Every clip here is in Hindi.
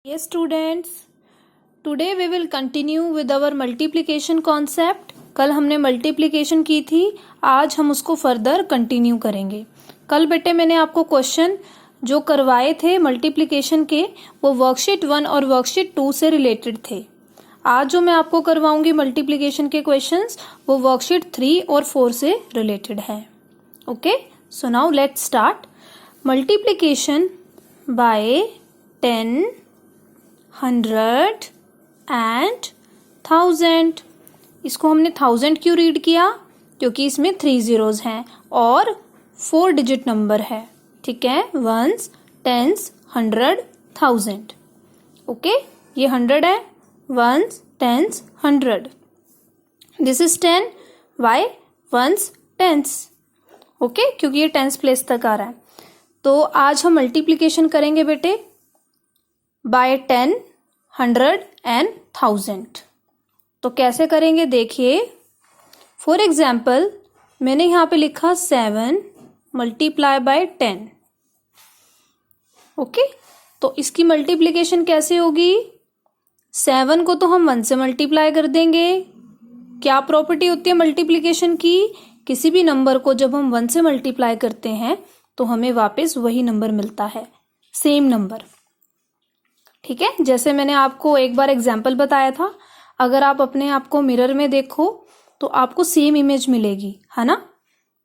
Yes students, today we will continue with our multiplication concept. कल हमने मल्टीप्लिकेशन की थी, आज हम उसको फर्दर कंटिन्यू करेंगे. कल बेटे मैंने आपको क्वेश्चन जो करवाए थे मल्टीप्लिकेशन के वो वर्कशीट 1 और वर्कशीट 2 से रिलेटेड थे. आज जो मैं आपको करवाऊंगी मल्टीप्लिकेशन के क्वेश्चंस वो वर्कशीट 3 और 4 से रिलेटेड है. Okay, so now let's start. Multiplication bye 10, 100 and 1000. इसको हमने 1000 क्यों रीड किया? क्योंकि इसमें 3 zeros हैं और 4 डिजिट नंबर है. ठीक है, 1s, 10s, 100, 1000. ओके, ये 100 है, 1s, 10s, 100. This is 10. Y 1s, 10s? Okay, क्योंकि ये 10s प्लेस तक आ रहा है. तो आज हम मल्टीप्लिकेशन करेंगे बेटे बाय 10, 100 एंड 1000. तो कैसे करेंगे देखिए. फॉर एग्जाम्पल मैंने यहाँ पे लिखा 7 मल्टीप्लाई बाय 10. ओके, तो इसकी मल्टीप्लिकेशन कैसे होगी? 7 को तो हम 1 से मल्टीप्लाई कर देंगे. क्या प्रॉपर्टी होती है मल्टीप्लिकेशन की? किसी भी नंबर को जब हम 1 से मल्टीप्लाई करते हैं तो हमें वापस वही नंबर मिलता है, सेम नंबर. ठीक है, जैसे मैंने आपको एक बार एग्जाम्पल बताया था, अगर आप अपने आप को मिरर में देखो तो आपको सेम इमेज मिलेगी, है ना.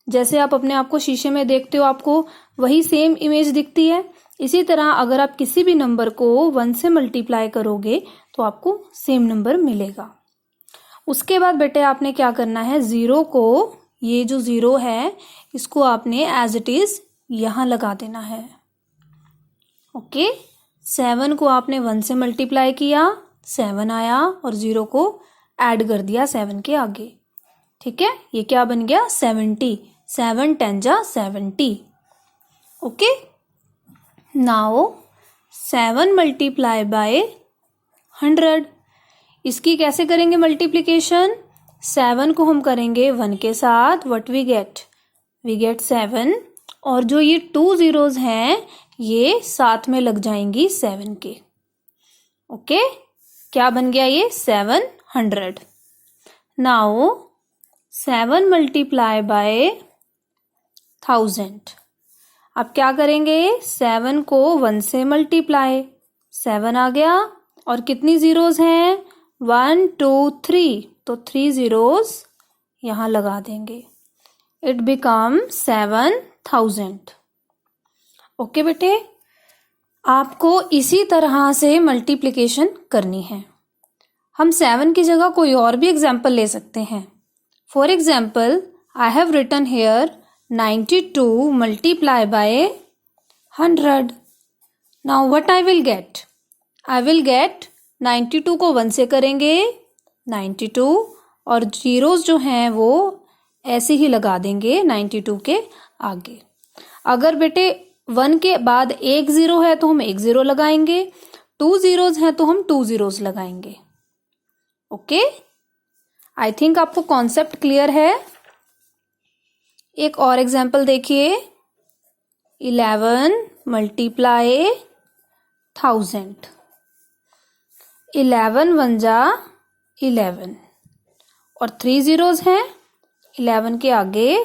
जैसे आप अपने आप को शीशे में देखते हो आपको वही सेम इमेज दिखती है. इसी तरह अगर आप किसी भी नंबर को 1 से मल्टीप्लाई करोगे तो आपको सेम नंबर मिलेगा. उसके बाद बेटे आपने क्या करना है, जीरो को, ये जो जीरो है इसको आपने एज इट इज यहां लगा देना है. ओके, 7 को आपने 1 से मल्टीप्लाई किया, 7 आया और 0 को ऐड कर दिया 7 के आगे. ठीक है, ये क्या बन गया? 70. 7 10 जा 70. Okay, now 7 multiply by 100. इसकी कैसे करेंगे मल्टीप्लिकेशन? 7 को हम करेंगे 1 के साथ, व्हाट वी गेट 7. और जो ये 2 zeros हैं ये साथ में लग जाएंगी 7 के. ओके, क्या बन गया ये? 700. Now 7 multiply by 1000. अब क्या करेंगे? 7 को 1 से मल्टीप्लाई, 7 आ गया और कितनी zeros हैं? 1 2 3, तो 3 zeros यहां लगा देंगे. It become 7000. ओके बेटे, आपको इसी तरह से मल्टीप्लिकेशन करनी है. हम 7 की जगह कोई और भी एग्जाम्पल ले सकते हैं. For example I have written here 92 multiply by 100. Now what I will get? I will get 92 को 1 से करेंगे 92 और जीरोस जो हैं वो ऐसे ही लगा देंगे 92 के आगे. अगर बेटे 1 के बाद एक 0 है तो हम एक 0 लगाएंगे, 2 zeros हैं तो हम 2 zeros लगाएंगे. ओके, आई थिंक आपको कॉन्सेप्ट क्लियर है. एक और एग्जाम्पल देखिए. 11 मल्टीप्लाई 1000. 11 1 जा 11 और 3 zeros हैं, 11 के आगे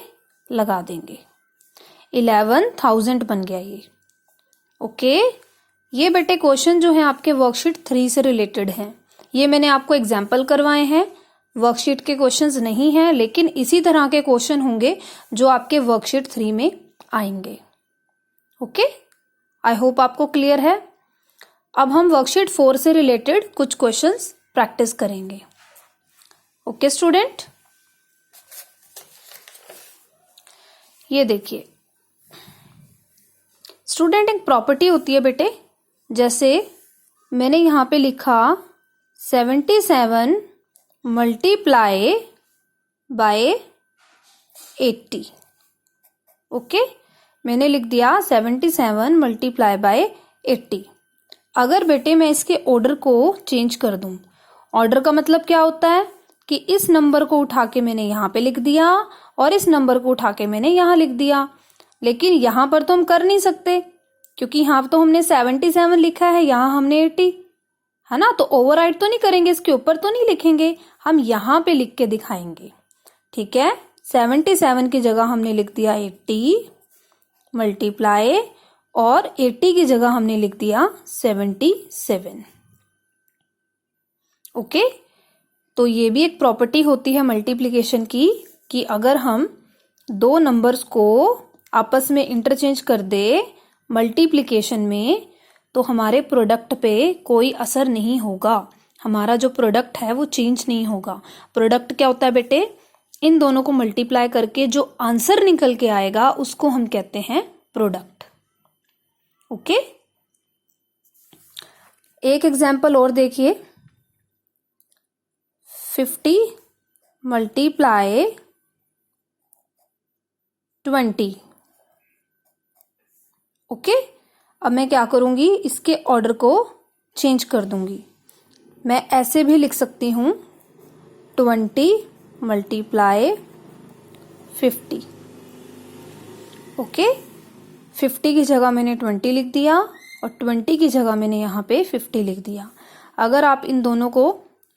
लगा देंगे. 11,000 बन गया ये. ओके, ये बेटे क्वेश्चन जो है आपके वर्कशीट 3 से रिलेटेड हैं. ये मैंने आपको एग्जाम्पल करवाए हैं, वर्कशीट के क्वेश्चंस नहीं हैं, लेकिन इसी तरह के क्वेश्चन होंगे जो आपके वर्कशीट 3 में आएंगे. ओके, आई होप आपको क्लियर है. अब हम वर्कशीट 4 से रिलेटेड कुछ क्वेश्चंस प्रैक्टिस करेंगे. ओके स्टूडेंट, ये देखिए स्टूडेंट, एक प्रॉपर्टी होती है बेटे, जैसे मैंने यहाँ पे लिखा 77 मल्टीप्लाई बाय 80. ओके, मैंने लिख दिया 77 मल्टीप्लाई बाय 80. अगर बेटे मैं इसके ऑर्डर को चेंज कर दूं, ऑर्डर का मतलब क्या होता है कि इस नंबर को उठा के मैंने यहाँ पे लिख दिया और इस नंबर को उठा के मैंने यहाँ लिख दिया. लेकिन यहां पर तो हम कर नहीं सकते क्योंकि यहाँ तो हमने 77 लिखा है, यहाँ हमने 80, है ना। तो ओवरराइट तो नहीं करेंगे, इसके ऊपर तो नहीं लिखेंगे, हम यहाँ पे लिख के दिखाएंगे। ठीक है, 77 की जगह हमने लिख दिया 80 मल्टीप्लाई, और 80 की जगह हमने लिख दिया 77। ओके, तो ये भी एक प्रॉपर्टी होती है मल्टीप्लिकेशन की कि अगर हम दो नंबर्स को आपस में इंटरचेंज कर दे मल्टीप्लिकेशन में, तो हमारे प्रोडक्ट पे कोई असर नहीं होगा, हमारा जो प्रोडक्ट है वो चेंज नहीं होगा। प्रोडक्ट क्या होता है बेटे, इन दोनों को मल्टीप्लाई करके जो आंसर निकल के आएगा उसको हम कहते हैं प्रोडक्ट। ओके, एक एग्जाम्पल और देखिए, 50 मल्टीप्लाई 20। ओके, अब मैं क्या करूंगी, इसके ऑर्डर को चेंज कर दूंगी। मैं ऐसे भी लिख सकती हूं 20 मल्टीप्लाई 50। ओके, 50 की जगह मैंने 20 लिख दिया और 20 की जगह मैंने यहाँ पे 50 लिख दिया। अगर आप इन दोनों को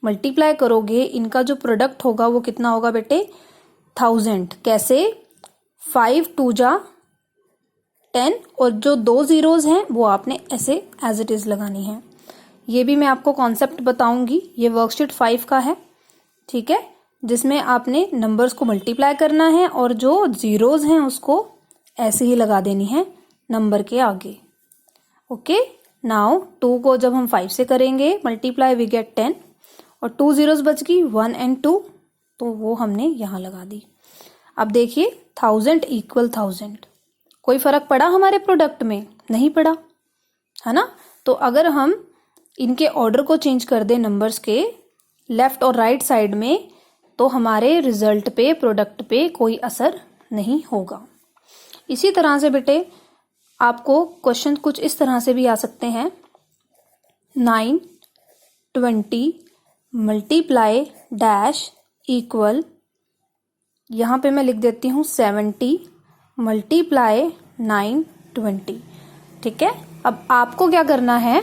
मल्टीप्लाई करोगे, इनका जो प्रोडक्ट होगा वो कितना होगा बेटे, 1000। कैसे, 5 2 जा 10, और जो 2 जीरोज हैं वो आपने ऐसे एज इट इज लगानी है। ये भी मैं आपको कॉन्सेप्ट बताऊंगी, ये वर्कशीट 5 का है। ठीक है, जिसमें आपने नंबर्स को मल्टीप्लाई करना है और जो जीरोज हैं उसको ऐसे ही लगा देनी है नंबर के आगे। ओके, नाउ 2 को जब हम 5 से करेंगे मल्टीप्लाई, वी गेट 10, और 2 जीरोज बच गई 1 और 2, तो वो हमने यहाँ लगा दी। अब देखिए 1000 इक्वल 1000, कोई फर्क पड़ा हमारे प्रोडक्ट में? नहीं पड़ा, है ना। तो अगर हम इनके ऑर्डर को चेंज कर दें नंबर्स के लेफ्ट और राइट साइड में, तो हमारे रिजल्ट पे, प्रोडक्ट पे कोई असर नहीं होगा। इसी तरह से बेटे आपको क्वेश्चन कुछ इस तरह से भी आ सकते हैं, 9 20 मल्टीप्लाई डैश इक्वल, यहाँ पे मैं लिख देती हूँ 70 मल्टीप्लाई 9 20। ठीक है, अब आपको क्या करना है,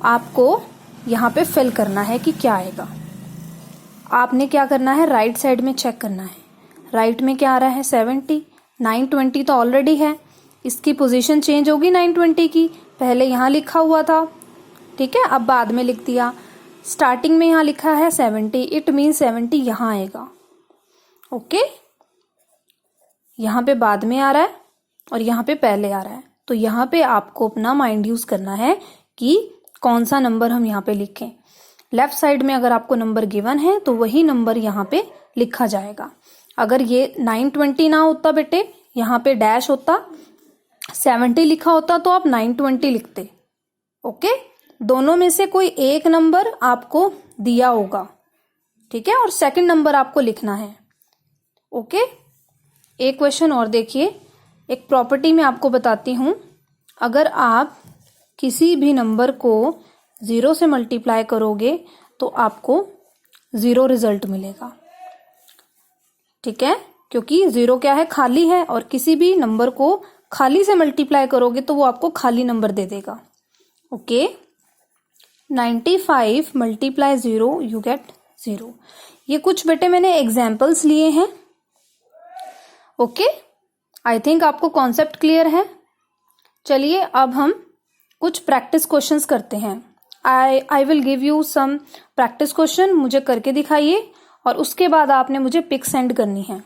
आपको यहाँ पे फिल करना है कि क्या आएगा। आपने क्या करना है, राइट साइड में चेक करना है। राइट में क्या आ रहा है, 70, 920 तो ऑलरेडी है, इसकी पोजीशन चेंज होगी 920 की, पहले यहाँ लिखा हुआ था। ठीक है, अब बाद में लिख दिया, स्टार्टिंग में यहाँ लिखा है 70, इट मीन 70 यहाँ आएगा। ओके, यहाँ पे बाद में आ रहा है और यहाँ पे पहले आ रहा है, तो यहाँ पे आपको अपना माइंड यूज करना है कि कौन सा नंबर हम यहाँ पे लिखें। लेफ्ट साइड में अगर आपको नंबर गिवन है तो वही नंबर यहाँ पे लिखा जाएगा। अगर ये 920 ना होता बेटे, यहाँ पे डैश होता, 70 लिखा होता, तो आप 920 लिखते। ओके, दोनों में से कोई एक नंबर आपको दिया होगा। ठीक है, और सेकंड नंबर आपको लिखना है। ओके, एक क्वेश्चन और देखिए, एक प्रॉपर्टी में आपको बताती हूं, अगर आप किसी भी नंबर को 0 से मल्टीप्लाई करोगे तो आपको 0 रिजल्ट मिलेगा। ठीक है, क्योंकि 0 क्या है, खाली है, और किसी भी नंबर को खाली से मल्टीप्लाई करोगे तो वो आपको खाली नंबर दे देगा। Okay, 95 multiply 0 you get 0। ये कुछ बेटे मैंने एग्जाम्पल्स लिए हैं। ओके, आई थिंक आपको कॉन्सेप्ट क्लियर है। चलिए अब हम कुछ प्रैक्टिस क्वेश्चंस करते हैं। I will give you some practice question, मुझे करके दिखाइए और उसके बाद आपने मुझे पिक सेंड करनी है।